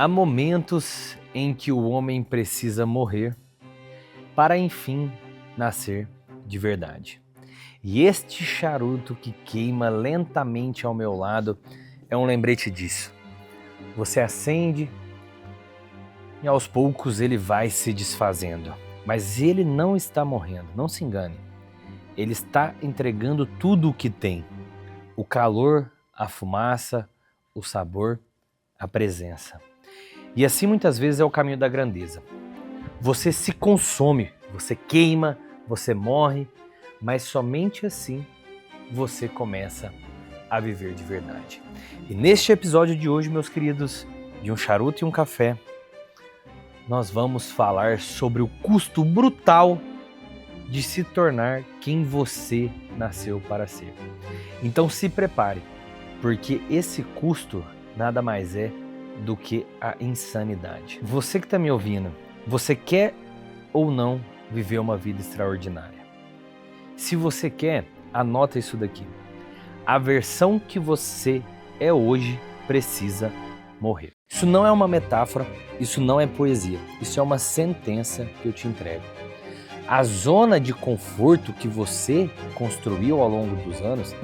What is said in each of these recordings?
Há momentos em que o homem precisa morrer para enfim nascer de verdade. E este charuto que queima lentamente ao meu lado é um lembrete disso. Você acende e aos poucos ele vai se desfazendo. Mas ele não está morrendo, não se engane. Ele está entregando tudo o que tem. O calor, a fumaça, o sabor, a presença. E assim muitas vezes é o caminho da grandeza. Você se consome, você queima, você morre, mas somente assim você começa a viver de verdade. E neste episódio de hoje, meus queridos, de um charuto e um café, nós vamos falar sobre o custo brutal de se tornar quem você nasceu para ser. Então se prepare, porque esse custo nada mais é do que a insanidade. Você que está me ouvindo, você quer ou não viver uma vida extraordinária? Se você quer, anota isso daqui. A versão que você é hoje precisa morrer. Isso não é uma metáfora, isso não é poesia, isso é uma sentença que eu te entrego. A zona de conforto que você construiu ao longo dos anos,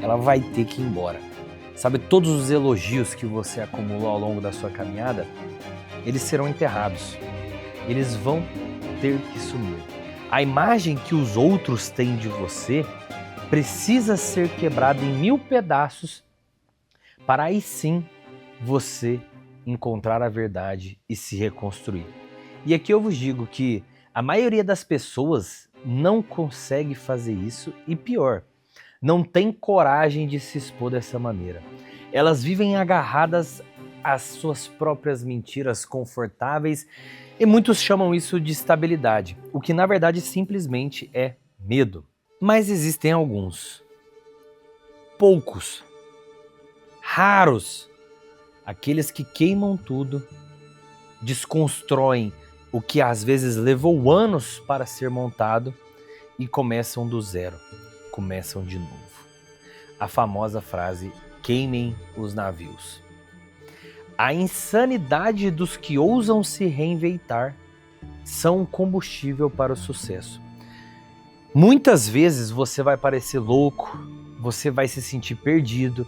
ela vai ter que ir embora. Sabe, todos os elogios que você acumulou ao longo da sua caminhada, eles serão enterrados. Eles vão ter que sumir. A imagem que os outros têm de você precisa ser quebrada em 1000 pedaços para aí sim você encontrar a verdade e se reconstruir. E aqui eu vos digo que a maioria das pessoas não consegue fazer isso e pior, não tem coragem de se expor dessa maneira. Elas vivem agarradas às suas próprias mentiras confortáveis e muitos chamam isso de estabilidade, o que na verdade simplesmente é medo. Mas existem alguns, poucos, raros, aqueles que queimam tudo, desconstroem o que às vezes levou anos para ser montado e começam do zero, começam de novo. A famosa frase, queimem os navios. A insanidade dos que ousam se reinventar são um combustível para o sucesso. Muitas vezes você vai parecer louco, você vai se sentir perdido,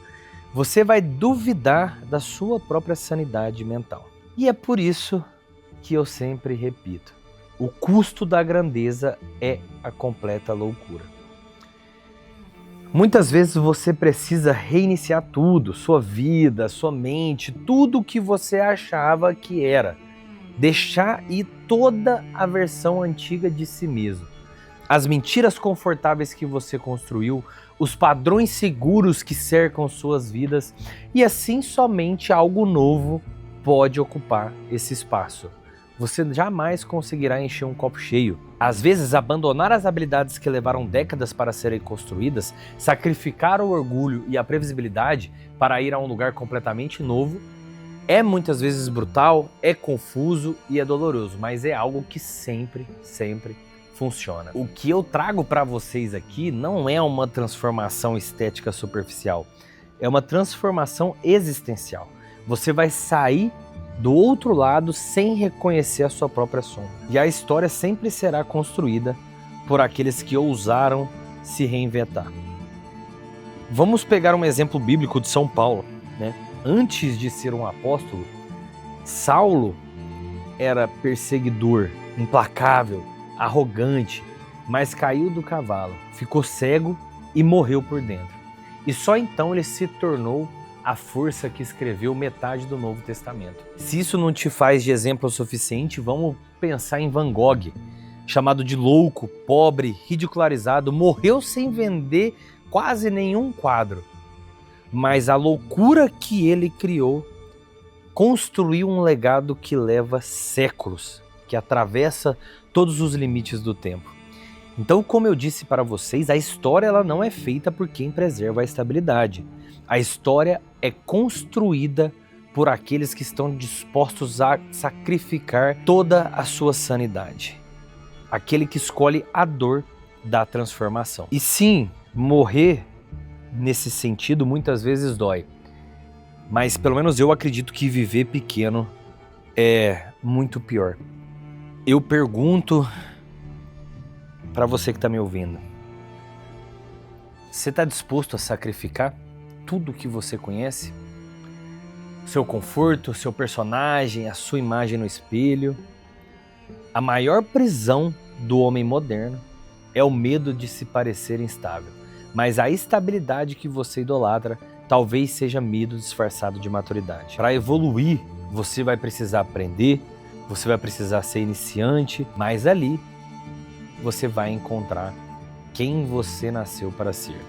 você vai duvidar da sua própria sanidade mental. E é por isso que eu sempre repito, o custo da grandeza é a completa loucura. Muitas vezes você precisa reiniciar tudo, sua vida, sua mente, tudo o que você achava que era. Deixar ir toda a versão antiga de si mesmo. As mentiras confortáveis que você construiu, os padrões seguros que cercam suas vidas, e assim somente algo novo pode ocupar esse espaço. Você jamais conseguirá encher um copo cheio. Às vezes, abandonar as habilidades que levaram décadas para serem construídas, sacrificar o orgulho e a previsibilidade para ir a um lugar completamente novo, é muitas vezes brutal, é confuso e é doloroso, mas é algo que sempre funciona. O que eu trago para vocês aqui não é uma transformação estética superficial, é uma transformação existencial. Você vai sair do outro lado sem reconhecer a sua própria sombra. E a história sempre será construída por aqueles que ousaram se reinventar. Vamos pegar um exemplo bíblico de São Paulo, né? Antes de ser um apóstolo, Saulo era perseguidor, implacável, arrogante, mas caiu do cavalo, ficou cego e morreu por dentro. E só então ele se tornou a força que escreveu metade do Novo Testamento. Se isso não te faz de exemplo o suficiente, vamos pensar em Van Gogh, chamado de louco, pobre, ridicularizado, morreu sem vender quase nenhum quadro. Mas a loucura que ele criou construiu um legado que leva séculos, que atravessa todos os limites do tempo. Então, como eu disse para vocês, a história ela não é feita por quem preserva a estabilidade. A história é construída por aqueles que estão dispostos a sacrificar toda a sua sanidade. Aquele que escolhe a dor da transformação. E sim, morrer nesse sentido muitas vezes dói. Mas pelo menos eu acredito que viver pequeno é muito pior. Eu pergunto para você que está me ouvindo, você está disposto a sacrificar tudo que você conhece? Seu conforto, seu personagem, a sua imagem no espelho? A maior prisão do homem moderno é o medo de se parecer instável, mas a estabilidade que você idolatra talvez seja medo disfarçado de maturidade. Para evoluir, você vai precisar aprender, você vai precisar ser iniciante, mas ali você vai encontrar quem você nasceu para ser.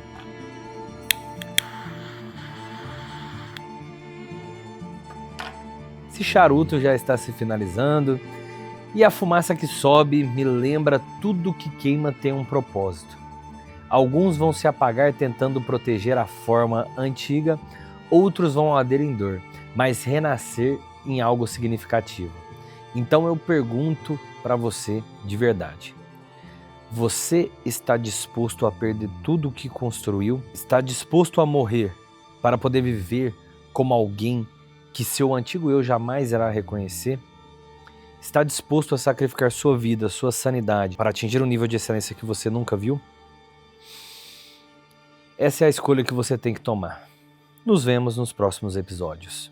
Esse charuto já está se finalizando e a fumaça que sobe me lembra tudo que queima tem um propósito. Alguns vão se apagar tentando proteger a forma antiga, outros vão arder em dor, mas renascer em algo significativo. Então eu pergunto para você de verdade: você está disposto a perder tudo o que construiu? Está disposto a morrer para poder viver como alguém que seu antigo eu jamais irá reconhecer? Está disposto a sacrificar sua vida, sua sanidade para atingir um nível de excelência que você nunca viu? Essa é a escolha que você tem que tomar. Nos vemos nos próximos episódios.